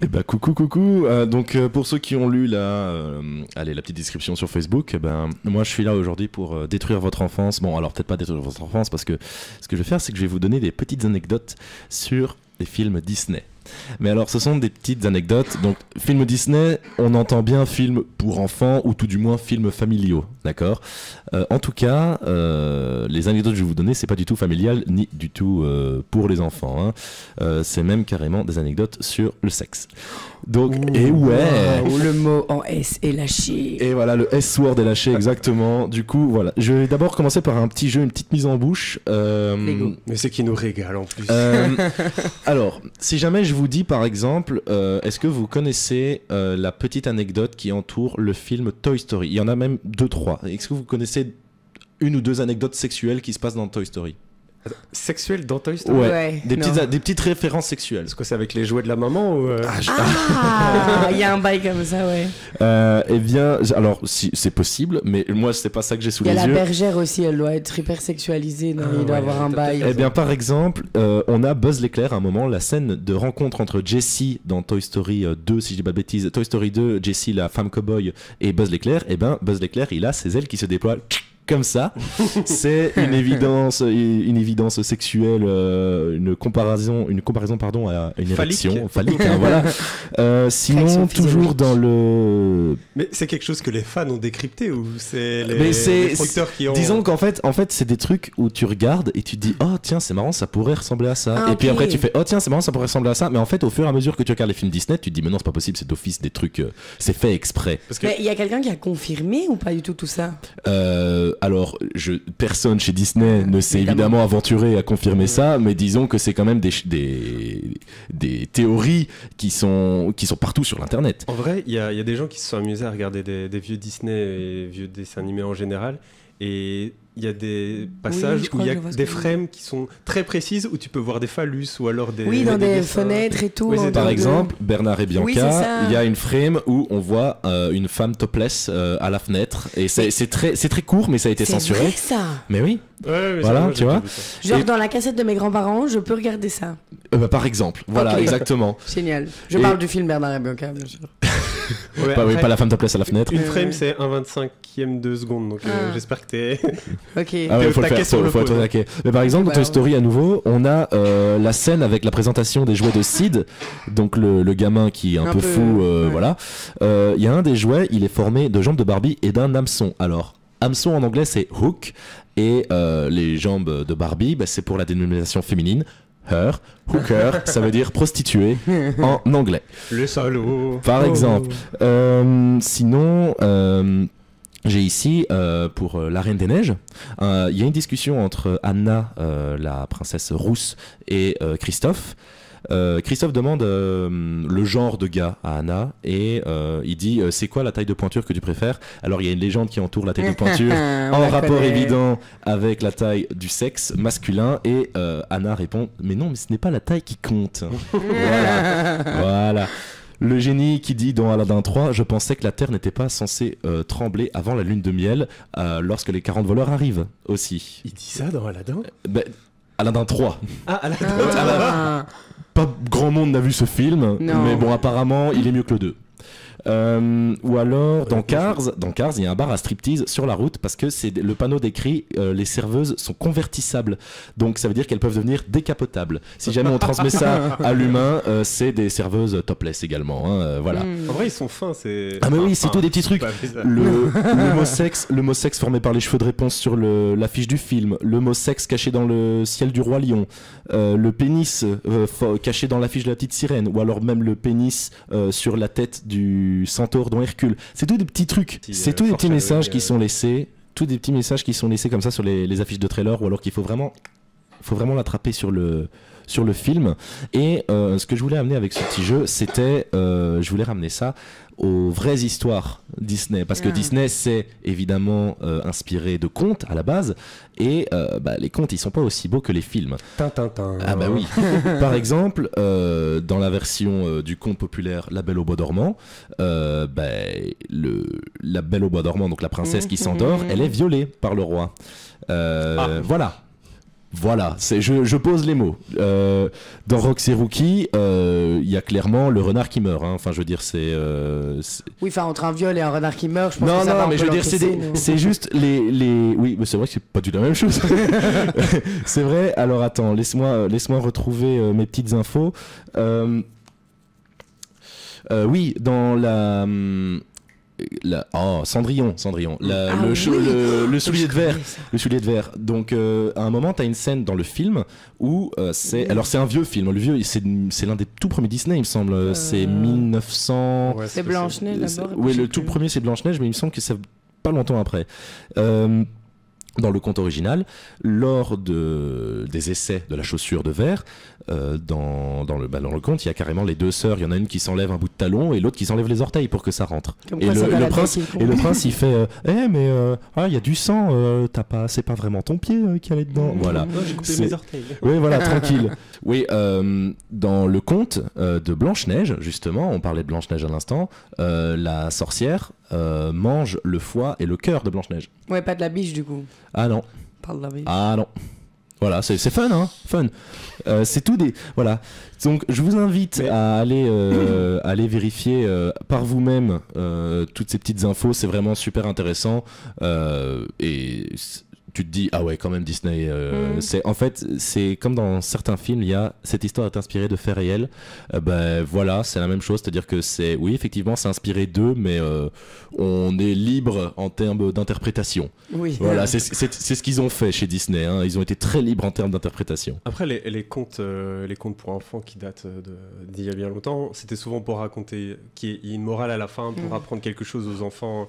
Eh ben coucou. Pour ceux qui ont lu la petite description sur Facebook, moi je suis là aujourd'hui pour détruire votre enfance. Bon, alors peut-être pas détruire votre enfance parce que ce que je vais faire, c'est que je vais vous donner des petites anecdotes sur les films Disney. Mais alors, ce sont des petites anecdotes. Donc, film Disney, on entend bien film pour enfants ou tout du moins films familiaux, d'accord ? En tout cas, les anecdotes que je vais vous donner, c'est pas du tout familial ni du tout pour les enfants. C'est même carrément des anecdotes sur le sexe. Donc, et ouais. Wow, le mot en S est lâché. Et voilà, le S-word est lâché exactement. Du coup, voilà. Je vais d'abord commencer par un petit jeu, une petite mise en bouche. Mais c'est qui nous régale en plus. Alors, si jamais je vous dis par exemple, est-ce que vous connaissez la petite anecdote qui entoure le film Toy Story ? Il y en a même 2-3. Est-ce que vous connaissez une ou deux anecdotes sexuelles qui se passent dans Toy Story ? Sexuel dans Toy Story ? Ouais, des petites références sexuelles. Est-ce que c'est avec les jouets de la maman ou Ah, il y a un bail comme ça, ouais. Eh bien, alors, si, c'est possible, mais moi, c'est pas ça que j'ai sous Il y les a yeux. la bergère aussi, elle doit être hyper sexualisée, non, il doit avoir un bail. Eh bien, par exemple, on a Buzz l'éclair à un moment, la scène de rencontre entre Jessie dans Toy Story 2, si je dis pas de bêtises, Toy Story 2, Jessie, la femme cow-boy, et Buzz l'éclair. Eh bien, Buzz l'éclair, il a ses ailes qui se déploient comme ça. C'est une évidence sexuelle, une comparaison à une érection phallique. Voilà. Sinon, toujours dans le. Mais c'est quelque chose que les fans ont décrypté ou c'est les producteurs qui ont. Disons qu'en fait, c'est des trucs où tu regardes et tu te dis oh tiens c'est marrant, ça pourrait ressembler à ça. Et puis après tu fais oh tiens c'est marrant, ça pourrait ressembler à ça. Mais en fait au fur et à mesure que tu regardes les films Disney, tu te dis mais non c'est pas possible, c'est d'office des trucs, c'est fait exprès. Parce que... Mais il y a quelqu'un qui a confirmé ou pas du tout ça? Alors, personne chez Disney ne s'est évidemment aventuré à confirmer ça, mais disons que c'est quand même des théories qui sont partout sur l'internet. En vrai, il y a des gens qui se sont amusés à regarder des vieux Disney et vieux dessins animés en général, et il y a des passages où il y a des frames qui sont très précises où tu peux voir des phallus ou alors des... Oui, dans des fenêtres et tout. Oui, par exemple, Bernard et Bianca, il y a une frame où on voit une femme topless à la fenêtre. Et c'est très court, mais ça a été censuré. C'est vrai ça. Mais oui. Ouais, voilà, tu vois. Genre dans la cassette de mes grands-parents, je peux regarder ça. Par exemple, voilà, okay. Exactement. Génial. Je parle du film Bernard et Bianca, bien sûr. Ouais, pas la femme topless à la fenêtre. Une frame, c'est 1/25e de seconde, donc j'espère que t'es... Ok. Ah ouais, faut être taquet. Mais par exemple, dans Toy Story à nouveau, on a la scène avec la présentation des jouets de Sid, donc le gamin qui est un peu fou, voilà. Il y a un des jouets, il est formé de jambes de Barbie et d'un hameçon. Alors, hameçon en anglais c'est hook, et les jambes de Barbie, c'est pour la dénomination féminine. Her, hooker, ça veut dire prostituée en anglais. Le salaud. Par exemple. Sinon, j'ai ici, pour La Reine des Neiges, il y a une discussion entre Anna, la princesse rousse, et Christophe. Christophe demande le genre de gars à Anna et il dit c'est quoi la taille de pointure que tu préfères. Alors il y a une légende qui entoure la taille de pointure en rapport évident avec la taille du sexe masculin et Anna répond mais non mais ce n'est pas la taille qui compte. Voilà. Le génie qui dit dans Aladdin 3 je pensais que la terre n'était pas censée trembler avant la lune de miel lorsque les 40 voleurs arrivent aussi. Il dit ça dans Aladdin Aladdin 3. Ah, Aladdin. Pas grand monde n'a vu ce film, mais bon, apparemment, il est mieux que le 2. Ou alors, dans Cars, il y a un bar à striptease sur la route parce que c'est le panneau décrit les serveuses sont convertissables. Donc, ça veut dire qu'elles peuvent devenir décapotables. Si jamais on transmet ça à l'humain, c'est des serveuses topless également. Voilà. En vrai, ils sont fins. Ah, mais oui, c'est tout des petits trucs. Le mot sexe formé par les cheveux de réponse sur l'affiche du film. Le mot sexe caché dans le ciel du Roi Lion. Le pénis caché dans l'affiche de la petite sirène. Ou alors même le pénis sur la tête du centaure dans Hercule. C'est tout des petits trucs, c'est tous des petits messages qui sont laissés, comme ça sur les affiches de trailer, ou alors qu'il faut vraiment l'attraper sur le film. Et ce que je voulais amener avec ce petit jeu, c'était je voulais ramener ça aux vraies histoires Disney, parce que Disney c'est évidemment inspiré de contes à la base, et les contes ils sont pas aussi beaux que les films. Tintintin. Ah bah oui. Par exemple, dans la version du conte populaire La Belle au Bois dormant, la Belle au Bois dormant, donc la princesse qui s'endort, elle est violée par le roi. Voilà. Voilà, je pose les mots. Dans Rox et Rookie, il y a clairement le renard qui meurt. Hein. Enfin, je veux dire, c'est. Oui, enfin, entre un viol et un renard qui meurt, je pense non, que ça va mais je veux dire, c'est juste les. Oui, mais c'est vrai que c'est pas du tout la même chose. C'est vrai. Alors attends, laisse-moi retrouver mes petites infos. Oui, dans la. Cendrillon. Le soulier de verre. Le soulier de verre. Donc, à un moment, t'as une scène dans le film où alors, c'est un vieux film. Le vieux, c'est l'un des tout premiers Disney, il me semble. C'est 1900. Ouais, c'est Blanche-Neige d'abord. Oui, le tout premier, c'est Blanche-Neige, mais il me semble que c'est pas longtemps après. Dans le conte original, lors des essais de la chaussure de verre, dans le conte, il y a carrément les deux sœurs. Il y en a une qui s'enlève un bout de talon et l'autre qui s'enlève les orteils pour que ça rentre. Et le prince, il fait mais il y a du sang, c'est pas vraiment ton pied qui allait dedans. Voilà. Non, j'ai coupé mes orteils. Oui, voilà, tranquille. Oui, dans le conte de Blanche-Neige, justement, on parlait de Blanche-Neige à l'instant, la sorcière mange le foie et le cœur de Blanche-Neige. Ouais, pas de la biche du coup. Ah non. Parle de la biche. Ah non. Voilà, c'est fun, hein, fun. C'est tout des... Voilà. Donc, je vous invite à aller vérifier par vous-même toutes ces petites infos. C'est vraiment super intéressant. Et tu te dis, ah ouais, quand même, Disney. En fait, c'est comme dans certains films, cette histoire est inspirée de faits réels. Voilà, c'est la même chose. C'est-à-dire que oui, effectivement, c'est inspiré d'eux, mais on est libre en termes d'interprétation. Oui. Voilà, c'est ce qu'ils ont fait chez Disney. Hein. Ils ont été très libres en termes d'interprétation. Après, les contes pour enfants qui datent d'il y a bien longtemps, c'était souvent pour raconter qu'il y ait une morale à la fin, pour apprendre quelque chose aux enfants.